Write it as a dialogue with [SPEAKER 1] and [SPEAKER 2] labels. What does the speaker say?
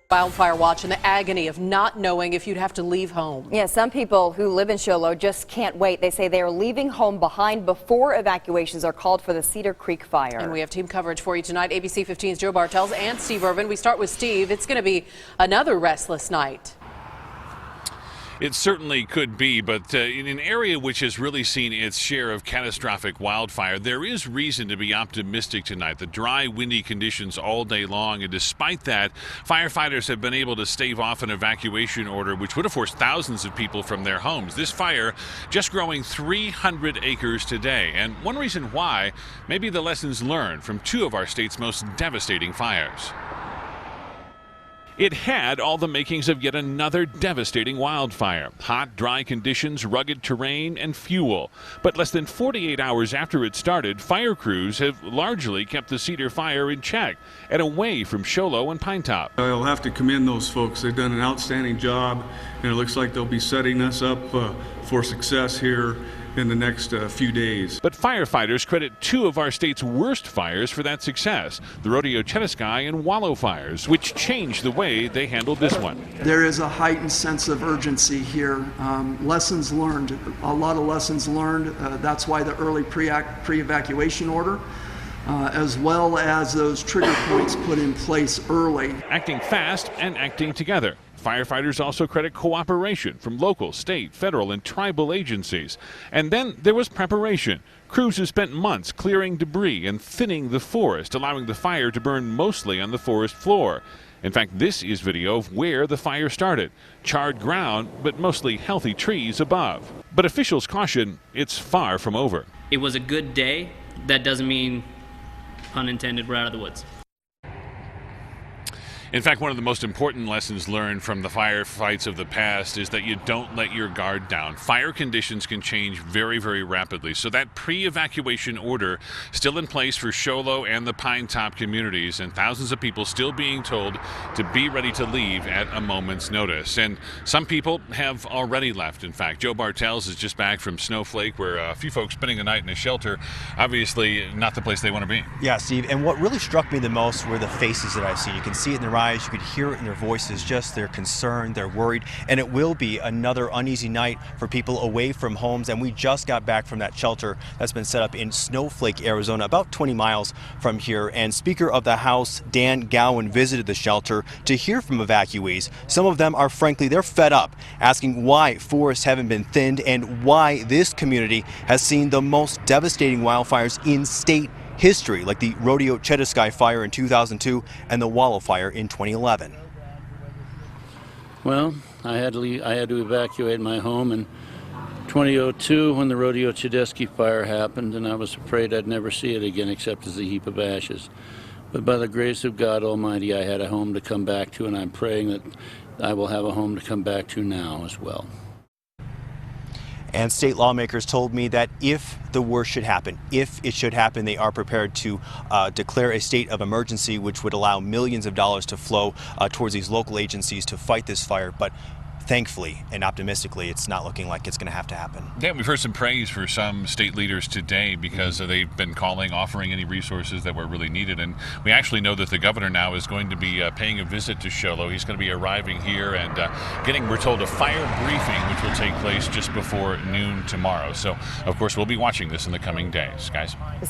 [SPEAKER 1] Wildfire watch and the agony of not knowing if you'd have to leave home.
[SPEAKER 2] Yeah, some people who live in Show Low just can't wait. They say they are leaving home behind before evacuations are called for the Cedar Creek Fire.
[SPEAKER 1] And we have team coverage for you tonight. ABC 15's Joe Bartels and Steve Irvin. We start with Steve. It's going to be another restless night.
[SPEAKER 3] It certainly could be, but in an area which has really seen its share of catastrophic wildfire, there is reason to be optimistic tonight. The dry, windy conditions all day long, and despite that, firefighters have been able to stave off an evacuation order which would have forced thousands of people from their homes. This fire just growing 300 acres today, and one reason why may be the lessons learned from two of our state's most devastating fires. It had all the makings of yet another devastating wildfire. Hot, dry conditions, rugged terrain, and fuel. But less than 48 hours after it started, fire crews have largely kept the Cedar Fire in check and away from Show Low and Pinetop.
[SPEAKER 4] I'll have to commend those folks. They've done an outstanding job, and it looks like they'll be setting us up for success here in the next few days.
[SPEAKER 3] But firefighters credit two of our state's worst fires for that success, the Rodeo Chetaskai and Wallow fires, which changed the way they handled this one.
[SPEAKER 5] There is a heightened sense of urgency here. Lessons learned, a lot of lessons learned. That's why the early pre-evacuation order, as well as those trigger points put in place early.
[SPEAKER 3] Acting fast and acting together. Firefighters also credit cooperation from local, state, federal, and tribal agencies. And then there was preparation. Crews have spent months clearing debris and thinning the forest, allowing the fire to burn mostly on the forest floor. In fact, this is video of where the fire started. Charred ground, but mostly healthy trees above. But officials caution it's far from over.
[SPEAKER 6] It was a good day. That doesn't mean, pun intended, we're out of the woods.
[SPEAKER 3] In fact, one of the most important lessons learned from the firefights of the past is that you don't let your guard down. Fire conditions can change very, very rapidly. So that pre-evacuation order still in place for Show Low and the Pinetop communities, and thousands of people still being told to be ready to leave at a moment's notice. And some people have already left. In fact, Joe Bartels is just back from Snowflake, where a few folks spending the night in a shelter, obviously not the place they want to be.
[SPEAKER 7] Yeah, Steve, and what really struck me the most were the faces that I've seen. You can see it in their eyes, you could hear it in their voices, just they're concerned, they're worried, and it will be another uneasy night for people away from homes. And we just got back from that shelter that's been set up in Snowflake, Arizona, about 20 miles from here. And Speaker of the House Dan Gowan visited the shelter to hear from evacuees. Some of them are frankly, they're fed up, asking why forests haven't been thinned and why this community has seen the most devastating wildfires in state history, like the Rodeo Chetaskai fire in 2002 and the Wallow fire in 2011.
[SPEAKER 8] Well, I had to evacuate my home in 2002 when the Rodeo Chetaskai fire happened, and I was afraid I'd never see it again except as a heap of ashes. But by the grace of God Almighty, I had a home to come back to, and I'm praying that I will have a home to come back to now as well.
[SPEAKER 7] And state lawmakers told me that if the worst should happen, if it should happen, they are prepared to declare a state of emergency, which would allow millions of dollars to flow towards these local agencies to fight this fire. But thankfully and optimistically, it's not looking like it's going to have to happen.
[SPEAKER 3] Yeah, we've heard some praise for some state leaders today because they've been offering any resources that were really needed. And we actually know that the governor now is going to be paying a visit to Show Low. He's going to be arriving here and getting, we're told, a fire briefing, which will take place just before noon tomorrow. So, of course, we'll be watching this in the coming days, guys.